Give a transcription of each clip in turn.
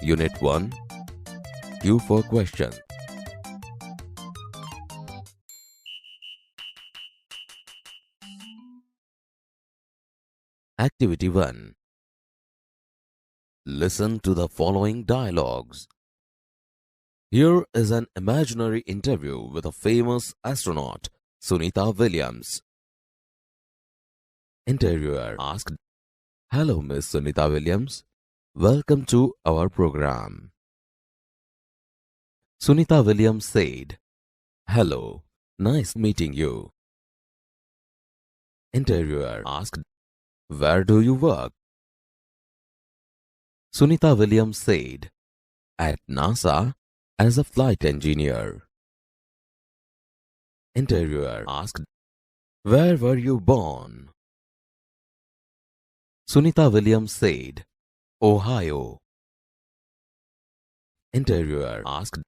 Unit 1. Q for question. Activity 1. Listen to the following dialogues. Here is an imaginary interview with a famous astronaut, Sunita Williams. Interviewer asked, "Hello, Miss Sunita Williams. Welcome to our program." Sunita Williams said, "Hello, nice meeting you." Interviewer asked, "Where do you work?" Sunita Williams said, "At NASA as a flight engineer." Interviewer asked, "Where were you born?" Sunita Williams said, "Ohio." Interviewer asked,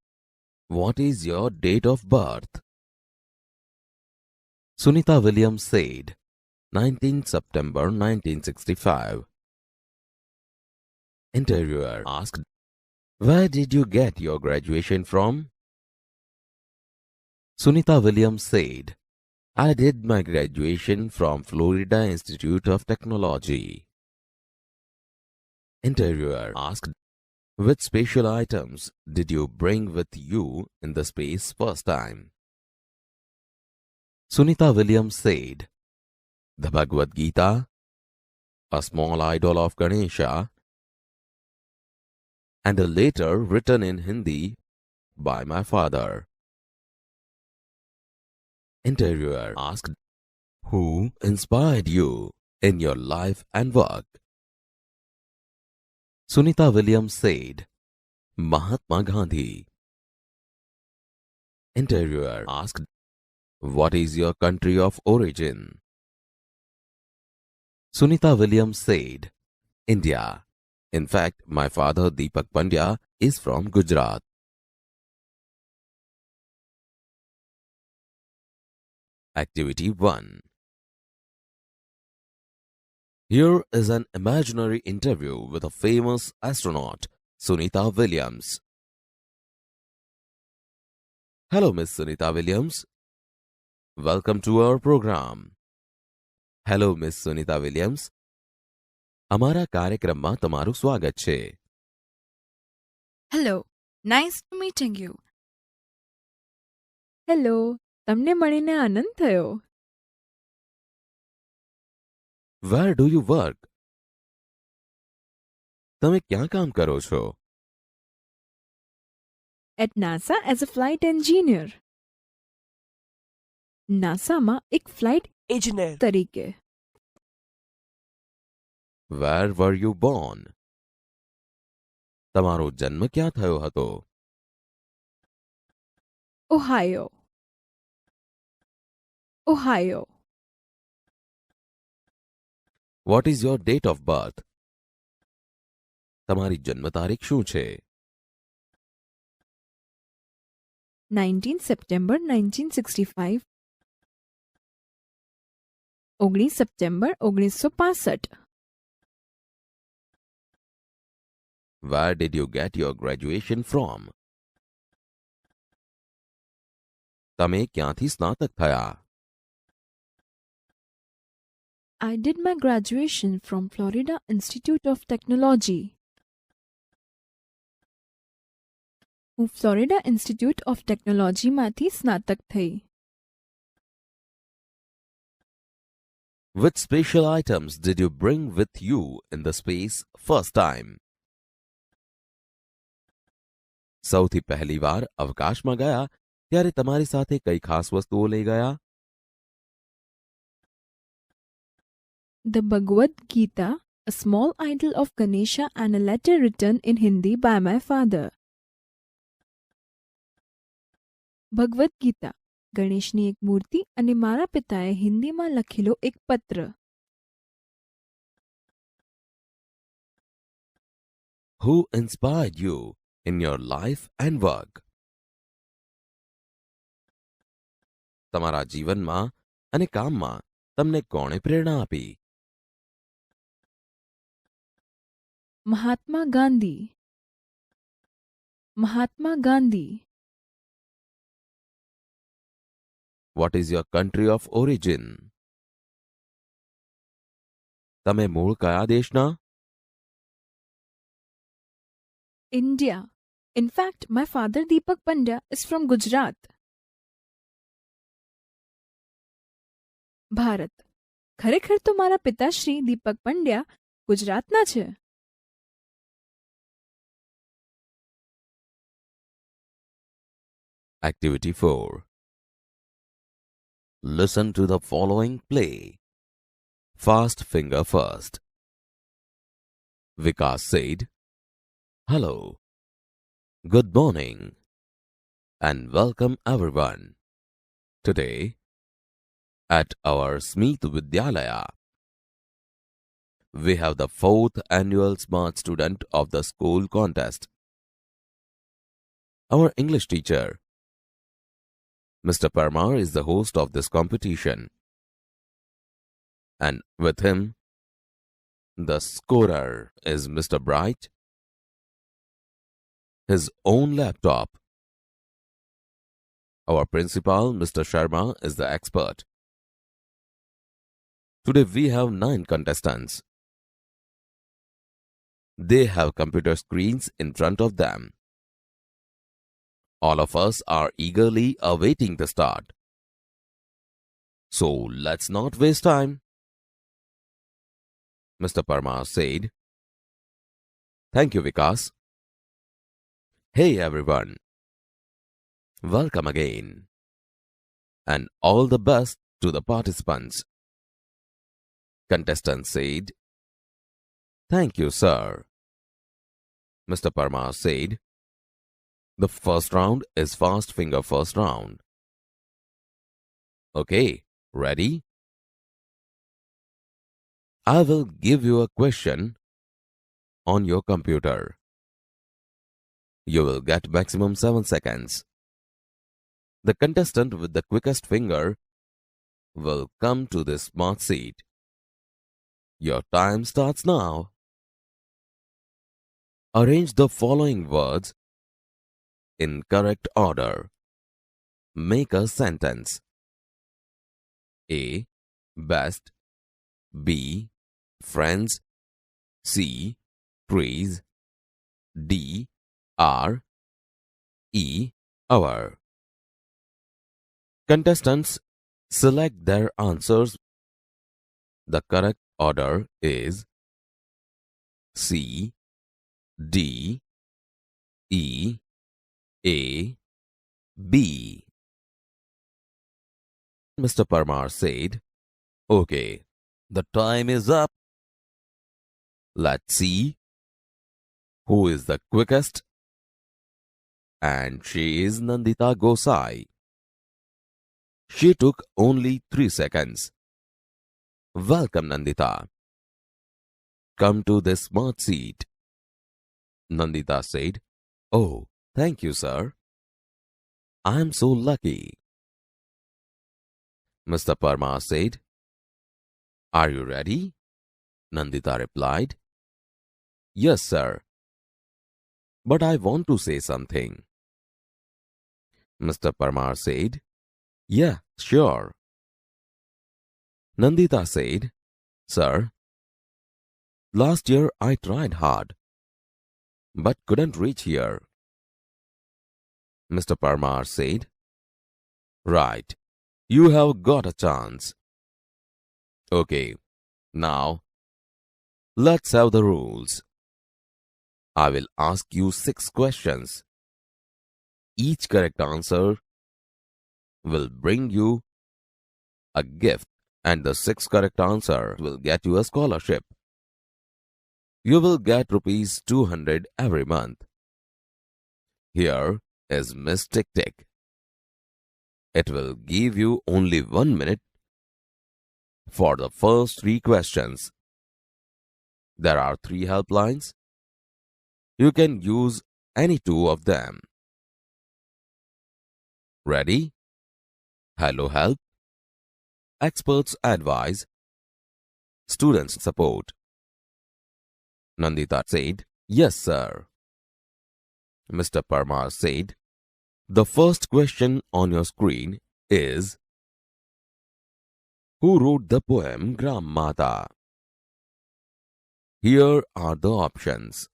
"What is your date of birth?" Sunita Williams said, 19 September 1965. Interviewer asked, "Where did you get your graduation from?" Sunita Williams said, "I did my graduation from Florida Institute of Technology." Interviewer asked, "Which special items did you bring with you in the space first time?" Sunita Williams said, "The Bhagavad Gita, a small idol of Ganesha, and a letter written in Hindi by my father." Interviewer asked, "Who inspired you in your life and work?" Sunita Williams said, "Mahatma Gandhi." Interviewer asked, "What is your country of origin?" Sunita Williams said, "India. In fact, my father Deepak Pandya is from Gujarat." Activity 1. Here is an imaginary interview with a famous astronaut, Sunita Williams. Hello, Miss Sunita Williams. Welcome to our program. Hello, Miss Sunita Williams. અમારા કાર્યક્રમમાં તમારું સ્વાગત છે. Hello, nice to meeting you. Hello, તમને મળીને આનંદ થયો. Where do you work? તમે ક્યાં કામ કરો છો? At NASA as a flight engineer. નાસામાં એક ફ્લાઇટ Engineer. તરીકે. Where were you born? તમારો જન્મ ક્યાં થયો હતો? Ohio. Ohio. What is your date of birth? તમારી જન્મ તારીખ શું છે? 19 September 1965. 19 September 1965. Where did you get your graduation from? તમે ક્યાંથી સ્નાતક થયા? I did my graduation from Florida Institute of Technology. હું ફ્લોરિડા ઇન્સ્ટિટ્યૂટ ઓફ ટેકનોલોજીમાંથી સ્નાતક થઈ. Which special items did you bring with you in the space first time? સૌથી પહેલી વાર અવકાશમાં ગયા ત્યારે તમારી સાથે કઈ ખાસ વસ્તુઓ લઈ ગયા? The Bhagavad Gita, a small idol of Ganesha and a letter written in Hindi by my father. Bhagavad Gita, ગણેશની એક મૂર્તિ અને મારા પિતાએ હિન્દીમાં લખેલો એક પત્ર. Who inspired you in your life and work? તમારા જીવનમાં અને કામમાં તમને કોણે પ્રેરણા આપી? Mahatma Gandhi. Mahatma Gandhi. What is your country of origin? તમે મૂળ કયા દેશના? India. In fact, my father Deepak Pandya is from Gujarat. Bharat. ખરેખર તો મારા પિતાશ્રી દીપક પંડ્યા ગુજરાતના છે. Activity 4. Listen to the following play. Fast finger first. Vikas said, "Hello, good morning, and welcome everyone. Today, at our Smith Vidyalaya, we have the 4th annual Smart Student of the School contest. Our English teacher, Mr. Parmar, is the host of this competition, and with him, the scorer is Mr. Bright. His own laptop. Our principal, Mr. Sharma, is the expert. Today we have 9 contestants. They have computer screens in front of them. All of us are eagerly awaiting the start. So let's not waste time." Mr. Parmar said, "Thank you, Vikas. Hey everyone. Welcome again. And all the best to the participants." Contestant said, "Thank you, sir." Mr. Parmar said, "The first round is fast finger first round. Okay, ready? I will give you a question on your computer. You will get maximum 7 seconds. The contestant with the quickest finger will come to this smart seat. Your time starts now. Arrange the following words in correct order. Make a sentence. A. Best. B. Friends. C. Trees. D. R. E. Hour. Contestants select their answers. The correct order is C. D. E. A. B. Mr. Parmar said, "Okay, the time is up. Let's see who is the quickest." And she is Nandita Gosai. She took only 3 seconds. Welcome, Nandita. Come to this smart seat. Nandita said, "Oh, thank you, sir. I am so lucky." Mr. Parmar said, "Are you ready?" Nandita replied, "Yes, sir. But I want to say something." Mr. Parmar said, "Yeah, sure." Nandita said, "Sir, last year I tried hard, but couldn't reach here." Mr. Parmar said, "Right, you have got a chance. Okay, now let's have the rules. I will ask you 6 questions. Each correct answer will bring you a gift, and the 6th correct answer will get you a scholarship. You will get rupees 200 every month. Here is Miss Tick Tick. It will give you only 1 minute for the first 3 questions. There are 3 helplines. You can use any 2 of them. Ready? Hello Help. Experts advise. Students support. Nandita said, "Yes, sir." Mr. Parmar said, "The first question on your screen is, who wrote the poem Gram Mata?" Here are the options.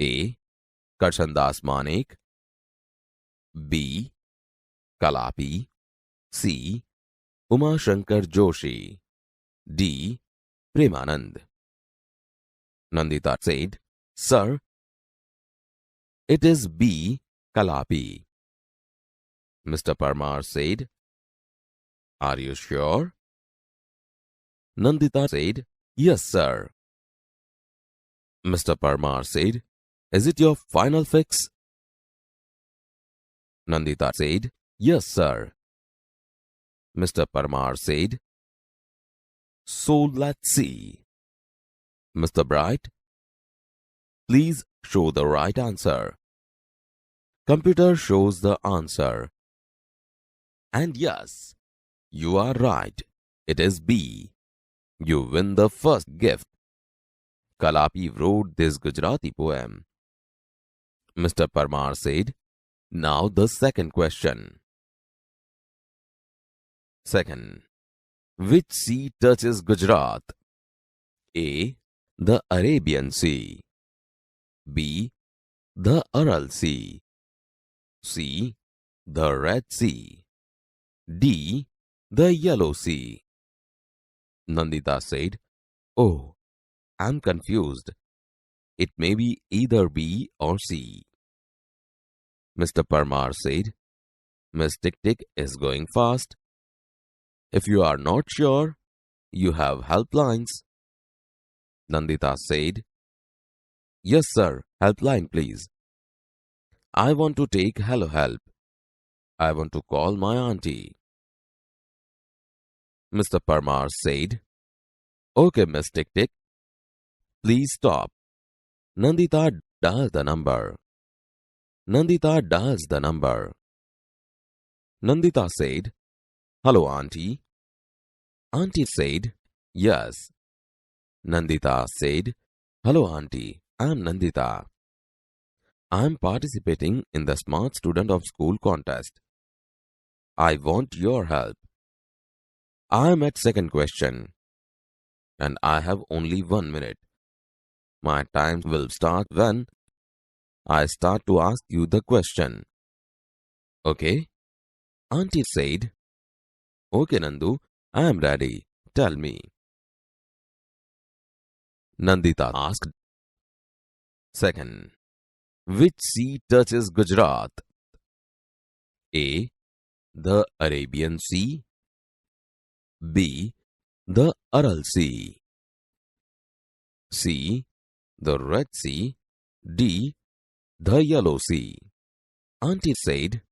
A. Karshandas Manek. B. Kalapi. C. Uma Shankar Joshi. D. Premanand. Nandita said, "Sir, it is B. Kalapi." Mr. Parmar said, "Are you sure?" Nandita said, "Yes, sir." Mr. Parmar said, "Is it your final fix?" Nandita said, "Yes, sir." Mr. Parmar said, "So let's see." Mr. Bright, please show the right answer. Computer shows the answer. And yes, you are right. It is B. You win the first gift. Kalapi wrote this Gujarati poem. Mr. Parmar said, "Now the second question." Second, which sea touches Gujarat? A. The Arabian Sea. B. The Aral Sea. C. The Red Sea. D. The Yellow Sea. Nandita said, "Oh, I'm confused. It may be either B or C." Mr. Parmar said, "Miss Tick Tick is going fast. If you are not sure, you have helplines." Nandita said, "Yes, sir, helpline please. I want to take Hello Help. I want to call my auntie." Mr. Parmar said, "Okay, Miss Tick Tick, please stop." Nandita dials the number. Nandita dials the number. Nandita said, "Hello, auntie." Auntie said, "Yes." Nandita said, "Hello, auntie. I'm Nandita. I'm participating in the Smart Student of School contest. I want your help. I'm at second question and I have only 1 minute. My time will start when I start to ask you the question. Okay?" Auntie said, "Okay, Nandu, I am ready. Tell me." Nandita asked, "Second, which sea touches Gujarat? A. The Arabian Sea. B. The Aral Sea. C. The Red Sea. D. The Yellow Sea." Auntie said,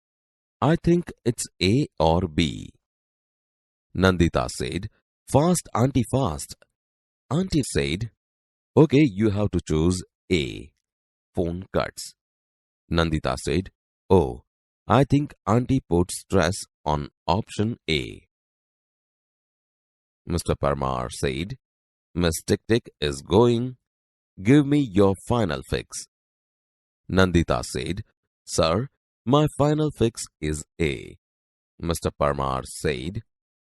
"I think it's A or B." Nandita said, "Fast, auntie, fast." Auntie said, "Okay, you have to choose A." Phone cuts. Nandita said, "Oh, I think auntie put stress on option A." Mr. Parmar said, "Miss Tick Tick is going. Give me your final fix." Nandita said, "Sir, my final fix is A." Mr. Parmar said,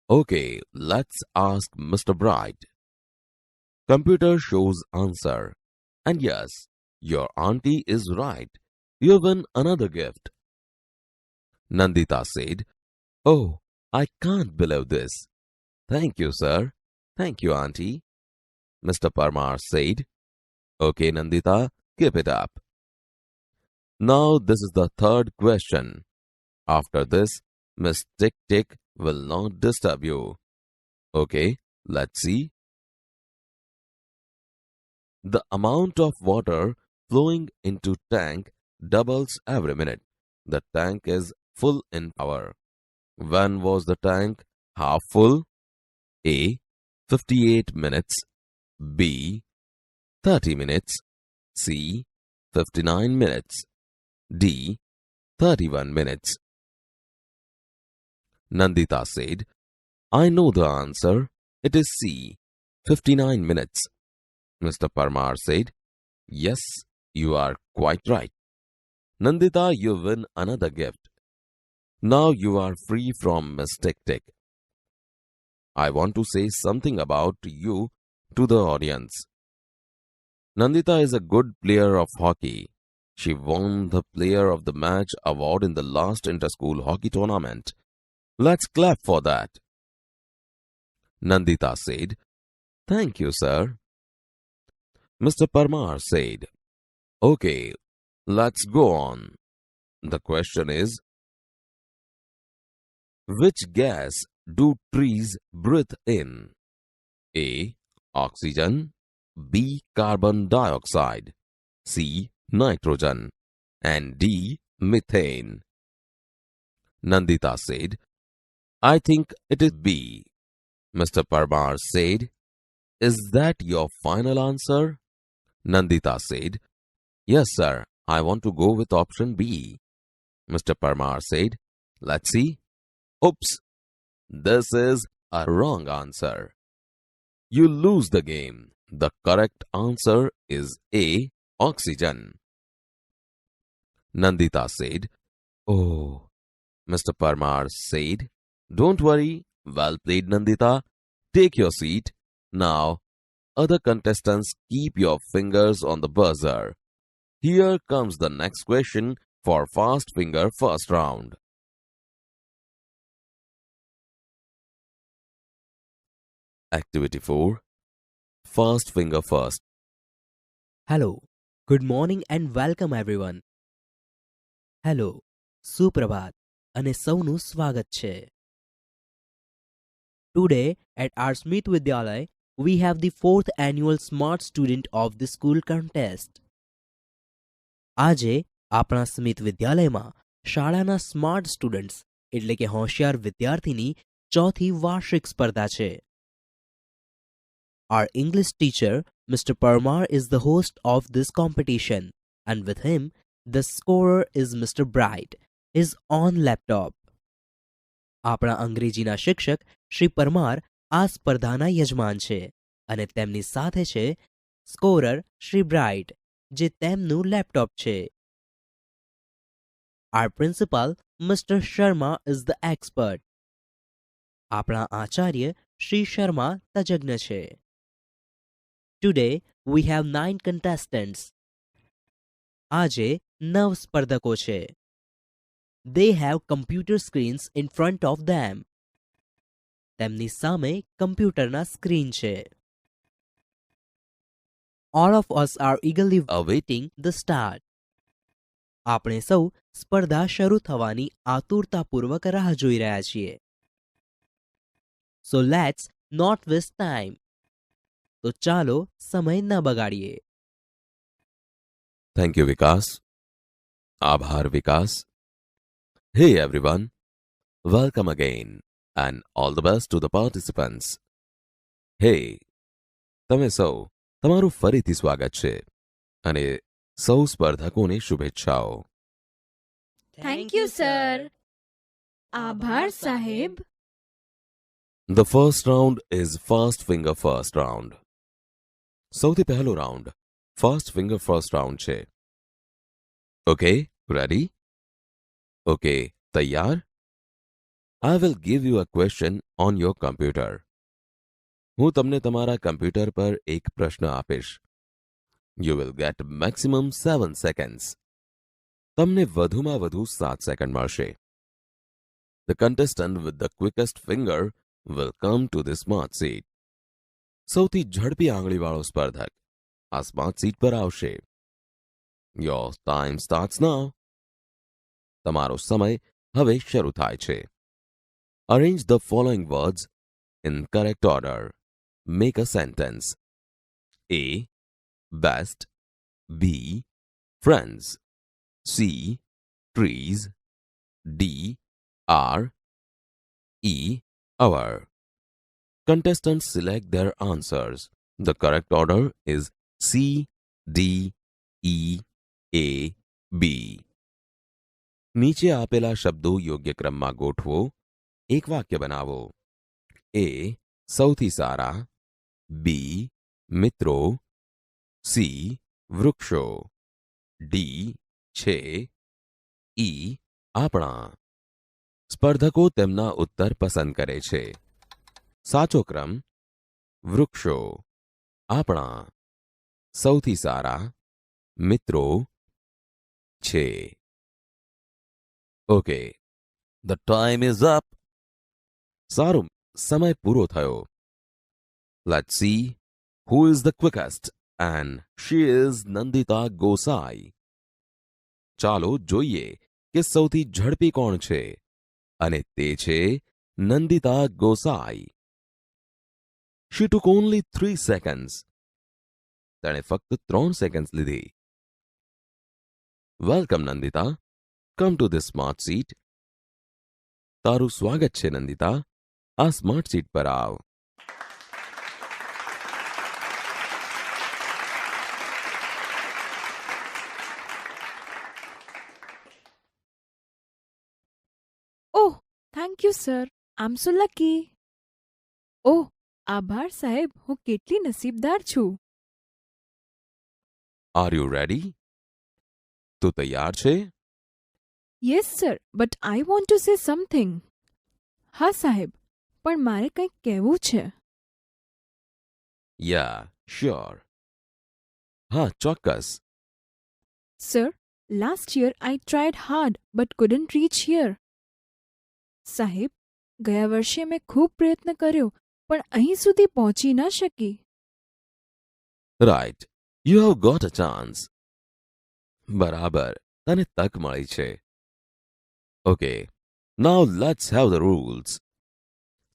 "Okay, let's ask Mr. Bright." Computer shows answer. And yes, your auntie is right. You win another gift. Nandita said, "Oh, I can't believe this. Thank you, sir. Thank you, auntie." Mr. Parmar said, "Okay, Nandita, keep it up." Now this is the third question. After this, Miss Tick Tick will not disturb you. Okay, let's see. The amount of water flowing into tank doubles every minute. The tank is full in power. When was the tank half full? A. 58 minutes. B. 30 minutes. C. 59 minutes. D. 31 minutes. Nandita said, "I know the answer. It is C. 59 minutes." Mr. Parmar said, "Yes, you are quite right. Nandita, you win another gift. Now you are free from Miss Tick Tick. I want to say something about you to the audience. Nandita is a good player of hockey. She won the Player of the Match award in the last inter-school hockey tournament. Let's clap for that." Nandita said, "Thank you, sir." Mr. Parmar said, "Okay, let's go on. The question is, which gas do trees breathe in? A. Oxygen. B. Carbon dioxide. C. Nitrogen. And D. Methane." Nandita said, "I think it is B." Mr. Parmar said, "Is that your final answer?" Nandita said, "Yes, sir. I want to go with option B." Mr. Parmar said, "Let's see." Oops, this is a wrong answer. You lose the game. The correct answer is A. Oxygen. Nandita said, "Oh." Mr. Parmar said, "Don't worry. Well played, Nandita. Take your seat. Now, other contestants, keep your fingers on the buzzer. Here comes the next question for Fast Finger first round. Activity 4. Fast Finger first. Hello, good morning and welcome everyone. Hello, સુપ્રભાત અને સૌનું સ્વાગત છે. Today at our Smith Vidyalay, we have the 4th annual Smart Student of the School contest. આજે આપણા Smith વિદ્યાલયમાં શાળાના smart students એટલે કે હોશિયાર વિદ્યાર્થીની ચોથી વાર્ષિક સ્પર્ધા છે. Our English teacher, Mr. Parmar, is the host of this competition, and with him, the scorer is Mr. Bright, his own laptop. આપણા અંગ્રેજીના શિક્ષક શ્રી પરમાર આ સ્પર્ધાના યજમાન છે અને તેમની સાથે છે સ્કોરર શ્રી બ્રાઇટ જે તેમનું લેપટોપ છે. Our principal, Mr. Sharma, is the expert. આપણા આચાર્ય શ્રી શર્મા તજજ્ઞ છે. Today, we have 9 contestants. આજે 9 સ્પર્ધકો છે. They have computer screens in front of them. તેમની સામે કમ્પ્યુટરના સ્ક્રીન છે. All of us are eagerly awaiting the start. આપણે સૌ સ્પર્ધા શરૂ થવાની આતુરતાપૂર્વક રાહ જોઈ રહ્યા છીએ. So let's not waste time. તો ચાલો સમય ન બગાડીએ. Thank you, Vikas. Abhar, Vikas. Hey everyone, welcome again and all the best to the participants. Hey, તમે સૌ તમારું ફરીથી સ્વાગત છે અને સૌ સ્પર્ધકોને શુભેચ્છાઓ. Thank you, sir. આભાર સાહેબ. The first round is Fast Finger first round. સૌથી પહેલો round Fast Finger first round છે. Okay, ready? Okay, તૈયાર? I will give you a question on your computer. હું તમને તમારા કમ્પ્યુટર પર એક પ્રશ્ન આપીશ. You will get maximum 7 seconds. તમને વધુમાં વધુ 7 સેકન્ડ મળશે. The contestant with the quickest finger will come to the smart seat. સૌથી ઝડપી આંગળીવાળો સ્પર્ધક આ સ્માર્ટ સીટ પર આવશે. Your time starts now. તમારો સમય હવે શરૂ થાય છે. Arrange the following words in correct order. Make a sentence. A. Best. B. Friends. C. Trees. D. R. E. Our. Contestants select their answers. The correct order is C, D, E, A, B. નીચે આપેલા શબ્દો યોગ્ય ક્રમમાં ગોઠવો. એક વાક્ય બનાવો. A. સૌથી સારા. B. મિત્રો. સી વૃક્ષો, ડી છે, ઈ આપણા. સ્પર્ધકો તેમના ઉત્તર પસંદ કરે છે. સાચો ક્રમ વૃક્ષો, આપણા, સૌથી સારા, મિત્રો, છે. Okay, the time is up. સારું, સમય પૂરો થયો. Let's see who is the quickest and she is Nandita Gosai. ચાલો જોઈએ કે સૌથી ઝડપી કોણ છે, અને તે છે Nandita Gosai. She took only 3 seconds. તેણે ફક્ત 3 સેકન્ડ્સ લીધી. Welcome Nandita, come to this smart seat. તારું સ્વાગત છે નંદિતા, આ સ્માર્ટ સીટ પર આવ. Oh, thank you sir. I am so lucky. Oh, આભાર સાહેબ, હું કેટલી નસીબદાર છું. Are you ready? તું તૈયાર છે? Yes sir, but I want to say something. હા સાહેબ, પણ મારે કંઈક કહેવું છે. Yeah sure. હા, ચોક્કસ. Sir, last year I tried hard but couldn't reach here. સાહેબ, ગયા વર્ષે મેં ખૂબ પ્રયત્ન કર્યો પણ અહીં સુધી પહોંચી ન શકી. Right, you have got a chance. બરાબર, તને તક મળી છે. Okay, now let's have the rules.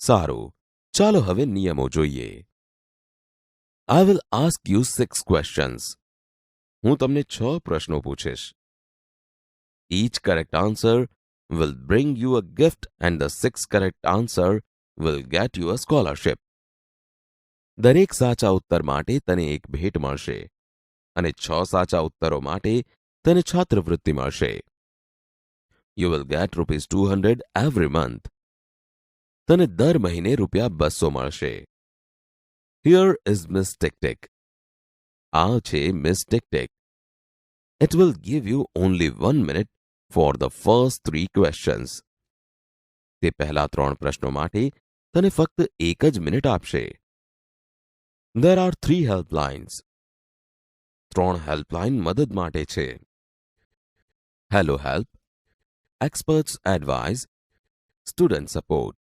સારું, ચાલો હવે નિયમો જોઈએ. I will ask you 6 questions. હું તમને 6 પ્રશ્નો પૂછીશ. Each correct answer will bring you a gift and the 6th correct answer will get you a scholarship. દરેક સાચા ઉત્તર માટે તને એક ભેટ મળશે અને 6 સાચા ઉત્તરો માટે તને છાત્રવૃત્તિ મળશે. You will get ₹200 every month. તને દર મહિને ₹200 મળશે. Here is Miss Tick Tick. આ છે Miss Tick Tick. It will give you only 1 minute for the first 3 questions. તે પહેલા 3 પ્રશ્નો માટે તને ફક્ત 1 જ મિનિટ આપશે. There are 3 helplines. 3 હેલ્પલાઇન મદદ માટે છે. Hello help, experts advice, student support.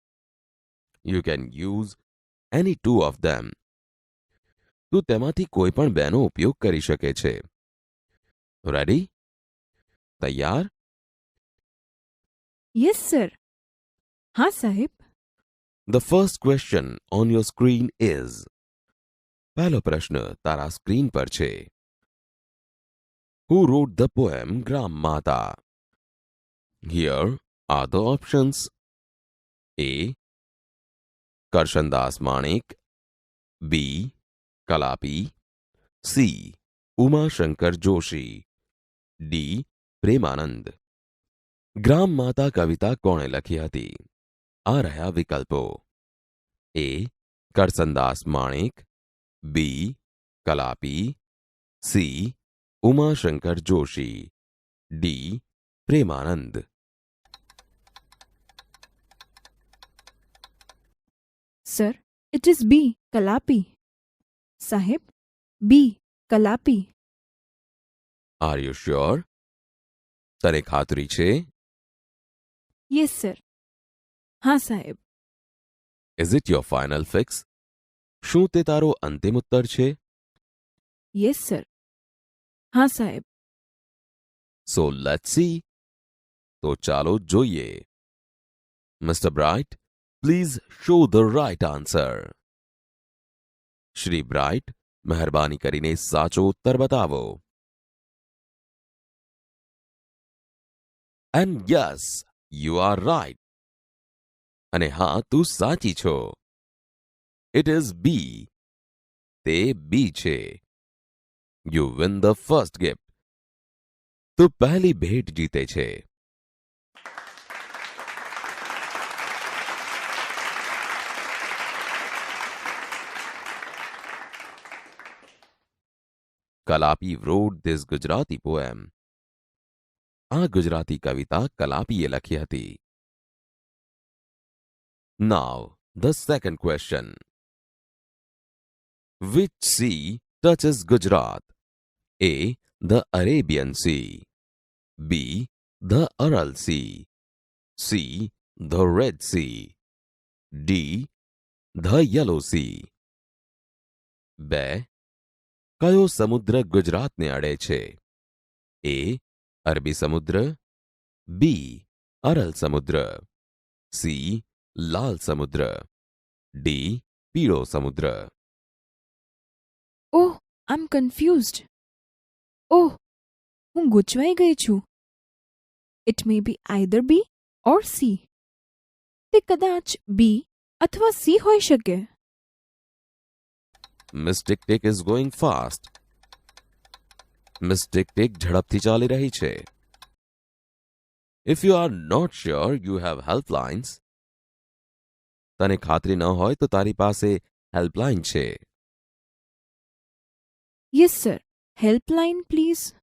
You can use any 2 of them. તું તેમાંથી કોઈ પણ બેનો ઉપયોગ કરી શકે છે. રેડી? તૈયાર? Yes sir. હા સાહેબ. The first question on your screen is. પહેલો પ્રશ્ન તારા સ્ક્રીન પર છે. Who wrote the poem Gram Mata? Here are the options. A. Karshandas Manik. B. Kalapi. C. Uma Shankar Joshi. D. Premanand. ગ્રામ માતા કવિતા કોણે લખી હતી? આ રહ્યા વિકલ્પો. A. Karsandas Manek. B. Kalapi. C. Umashankar Joshi. D. Premanand. Sir, it is B Kalapi. સાહેબ, B Kalapi. Are you sure? તને ખાતરી છે? Yes sir. હા સાહેબ. Is it your final fix? શું તે તારો અંતિમ ઉત્તર છે? Yes sir. હા સાહેબ. So let's see. તો ચાલો જોઈએ. Mister Bright, please show the right answer. Shri Bright, મહેરબાની કરીને સાચો ઉત્તર બતાવો. And yes, you R right. અને હા, તું સાચી છો. It is B. તે બી છે. You win the first gift. તું પહેલી ભેટ જીતે છે. Kalapi wrote this Gujarati poem. આ ગુજરાતી કવિતા કલાપીએ લખી હતી. Now, the second question. Which sea touches Gujarat? A. The Arabian Sea. B. The Aral Sea. C. The Red Sea. D. The Yellow Sea. 2. કયો સમુદ્ર ગુજરાતને અડે છે? A. અરબી સમુદ્ર. B. અરલ સમુદ્ર. C. લાલ સમુદ્ર. D. પીળો સમુદ્ર. ઓહ, આઈ એમ કન્ફ્યુઝડ. ઓહ, હું ગૂંચવાઈ ગઈ છું. It may be either B or C. તે કદાચ બી અથવા સી હોઈ શકે. Miss tick Tick is going fast. Miss tick Tick ઝડપથી ચાલી રહી છે. If you are not sure you have helplines. તને ખાતરી ન હોય તો તારી પાસે હેલ્પલાઇન છે. Yes sir, helpline please.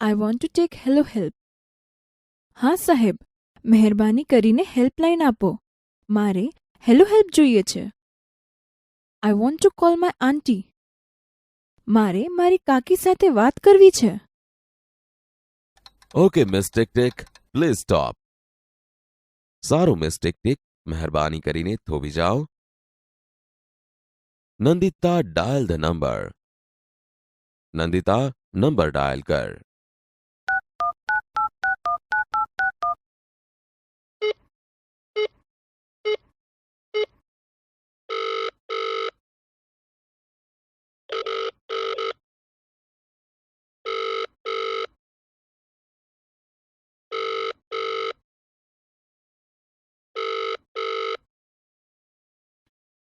I want to take hello help. હા સાહેબ, મહેરબાની કરીને હેલ્પલાઇન આપો. મારે હેલો હેલ્પ જોઈએ છે. I want to call my aunty. મારે મારી કાકી સાથે વાત કરવી છે. Okay miss tick tick, please stop. સારું મિસ ટિક ટિક, મહેરબાની કરીને થોભી જાઓ. Nandita dial the number. Nandita, number dial કર.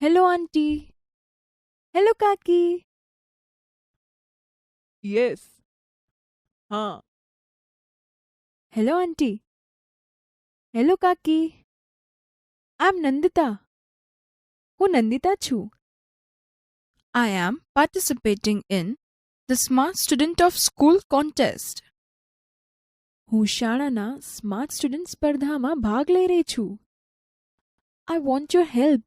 Hello aunty. હેલો કાકી. યસ. હા. Hello aunty. હેલો કાકી. I am Nandita. હું નંદિતા છું. I am participating in the smart student of school contest. હું શાળાના સ્માર્ટ સ્ટુડન્ટ સ્પર્ધામાં ભાગ લઈ રહી છું. I want your help.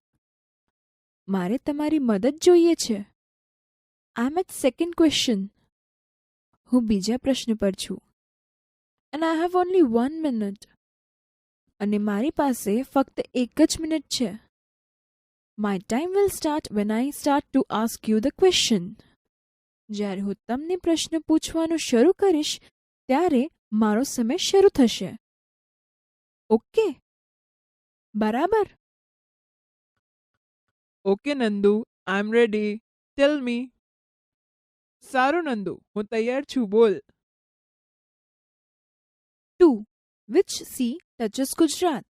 મારે તમારી મદદ જોઈએ છે. આઈ એમ એટ સેકન્ડ ક્વેશ્ચન. હું બીજા પ્રશ્ન પર છું. And I have only 1 minute. અને મારી પાસે ફક્ત 1 જ મિનિટ છે. My time will start when I start to ask you the question. જ્યારે હું તમને પ્રશ્ન પૂછવાનું શરૂ કરીશ ત્યારે મારો સમય શરૂ થશે. ઓકે? બરાબર? ઓકે નંદુ, આઈ એમ રેડી. ટેલ મી. સારું નંદુ, હું તૈયાર છું, બોલ. 2. Which sea touches Gujarat?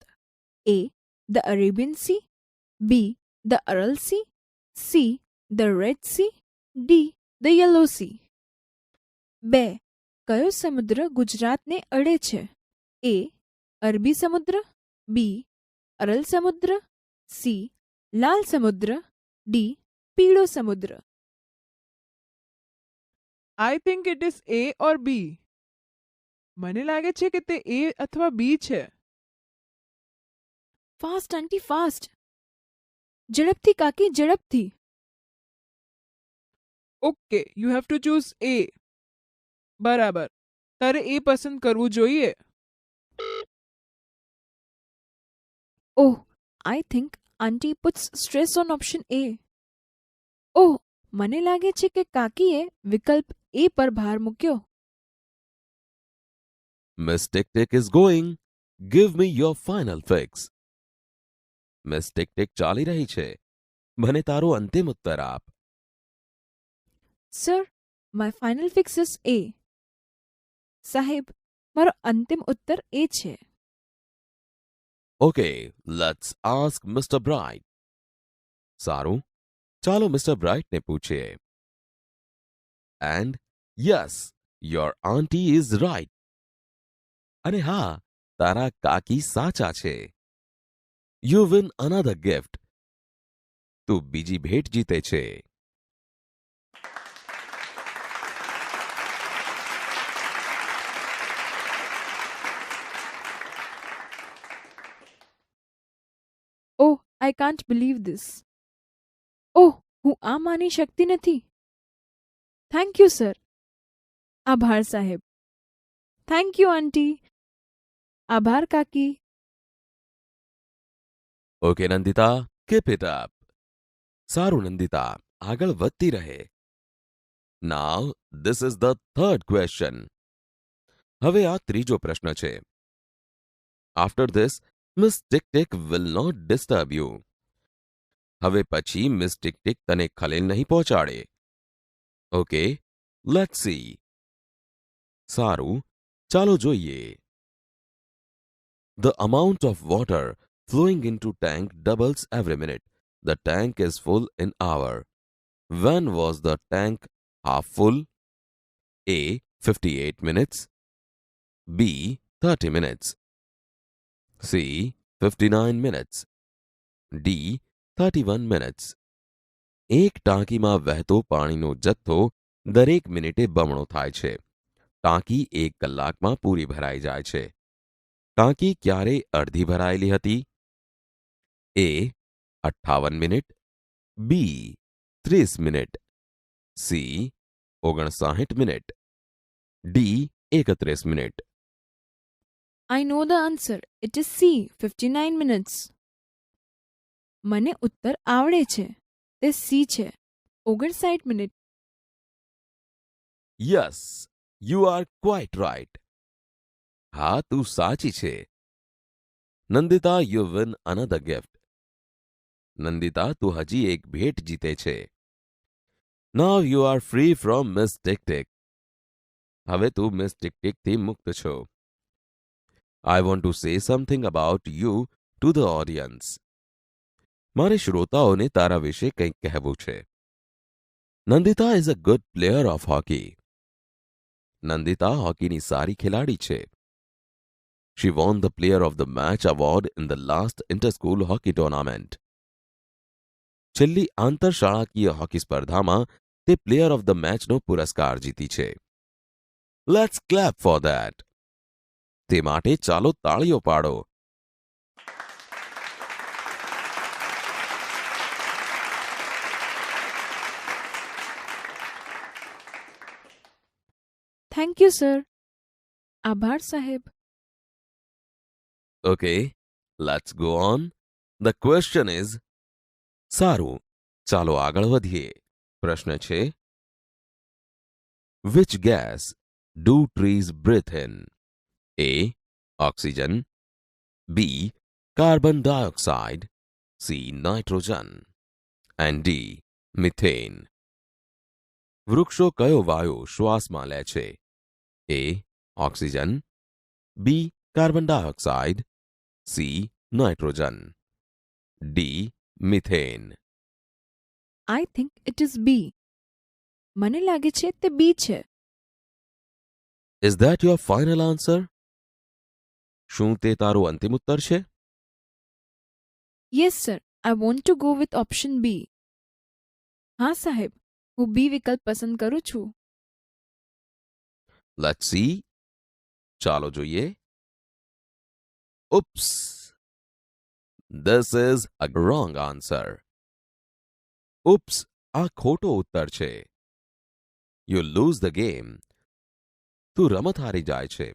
A. The Arabian Sea. B. The Aral Sea. C. The Red Sea. D. The Yellow Sea. 2. કયો સમુદ્ર ગુજરાતને અડે છે? A. અરબી સમુદ્ર. B. અરલ સમુદ્ર. C. લાલ સમુદ્ર. D. પીળો સમુદ્ર. I think it is A or B. મને લાગે છે કે તે એ અથવા બી છે. Fast aunty fast. ઝડપથી કાકી ઝડપથી. Okay, you have to choose A. બરાબર, તારે એ પસંદ કરવું જોઈએ. Oh, I think aunty puts stress on option A. Oh, મને લાગે છે કે કાકીએ વિકલ્પ એ પર ભાર મૂક્યો. Miss Tick Tick is going. Give me your final fix. Miss Tick Tick ચાલી રહી છે. મને તારો અંતિમ ઉત્તર આપ. Sir, my final fix is A. સાહેબ, મારો અંતિમ ઉત્તર એ છે. Okay, let's ask Mr. Bright. સારું, ચાલો મિસ્ટર બ્રાઇટને પૂછીએ. And yes, your auntie is right. અને હા, તારા કાકી સાચા છે. You win another gift. તું બીજી ભેટ જીતે છે. I can't believe this. Oh, હું આ માની શકતી નથી. Thank you sir. આભાર સાહેબ. Thank you aunty. આભાર કાકી. Okay, Nandita, keep it up. સારું નંદિતા, આગળ વધતી રહે. Now, this is the third question. હવે આ ત્રીજો પ્રશ્ન છે. After this, Miss Tick Tick will not disturb you. હવે પછી મિસ ટિક ટિક તને ખલેલ નહીં પહોંચાડે. Okay, let's see. સારું, ચાલો જોઈએ. The amount of water flowing into tank doubles every minute. The tank is full in hour. When was the tank half full? A. 58 minutes. B. 30 minutes. C. 59 minutes. D. 31 minutes. એક ટાંકીમાં વહેતો પાણીનો જથ્થો દરેક મિનિટે બમણો થાય છે. ટાંકી 1 કલાકમાં પૂરી ભરાઈ જાય છે. ટાંકી ક્યારે અડધી ભરાયેલી હતી? A. 58 minute. B. 30 minute. C. 59 minute. D. 31 minute. I know the answer. It is C, 59 minutes. મને ઉત્તર આવડે છે. તે સી છે, 59 minute. Yes, you are quite right. હા, તું સાચી છે. Nandita, you win another gift. Nandita, તું હજી એક ભેટ જીતે છે. Now you are free from miss tick tick. હવે તું મિસ ટિક ટિકથી મુક્ત છો. I want to say something about you to the audience. મારે શ્રોતાઓને તારા વિશે કંઈક કહેવું છે. Nandita is a good player of hockey. Nandita હોકીની સારી ખેલાડી છે. She won the player of the match award in the last inter school hockey tournament. છેલ્લી આંતરશાળાકીય હોકી સ્પર્ધામાં તે પ્લેયર ઓફ ધ મેચનો પુરસ્કાર જીતી છે. Let's clap for that. તે માટે ચાલો તાળીઓ પાડો. Thank you sir. આભાર સાહેબ. Okay, let's go on. The question is, સારું, ચાલો આગળ વધીએ. પ્રશ્ન છે, which gas do trees breathe in? A. Oxygen. B. Carbon dioxide. C. Nitrogen. And D. Methane. વૃક્ષો કયો વાયુ શ્વાસમાં લે છે? A. Oxygen. B. Carbon dioxide. C. Nitrogen. D. Methane. I think it is B. મને લાગે છે તે બી છે. Is that your final answer? શું તે તારું અંતિમ ઉત્તર છે? Yes sir, I want to go with option B. હા સાહેબ, હું બી વિકલ્પ પસંદ કરું છું. Let's see. ચાલો જોઈએ. Oops. This is a wrong answer. Oops, આ ખોટો ઉત્તર છે. You lose the game. તું રમત હારી જાય છે.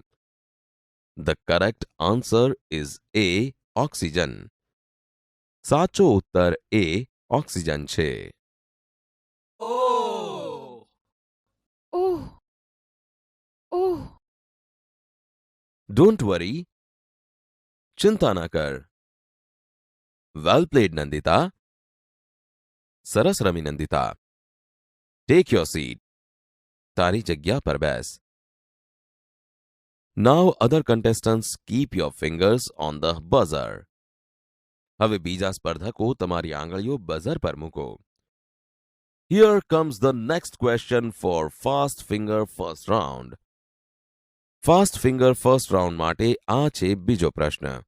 The correct answer is A. Oxygen. સાચો ઉત્તર A. ઓક્સિજન છે. ઓહ ઓહ. Don't worry. ચિંતા ના કર. Well played, Nandita. સરસ રમી નંદિતા. Take your seat. તારી જગ્યા પર બેસ. Now other contestants keep your fingers on the buzzer. હવે બીજા સ્પર્ધકો તમારી આંગળીઓ બઝર પર મૂકો. Here comes the next question for fast finger first round. Fast finger first round માટે આ છે બીજો પ્રશ્ન.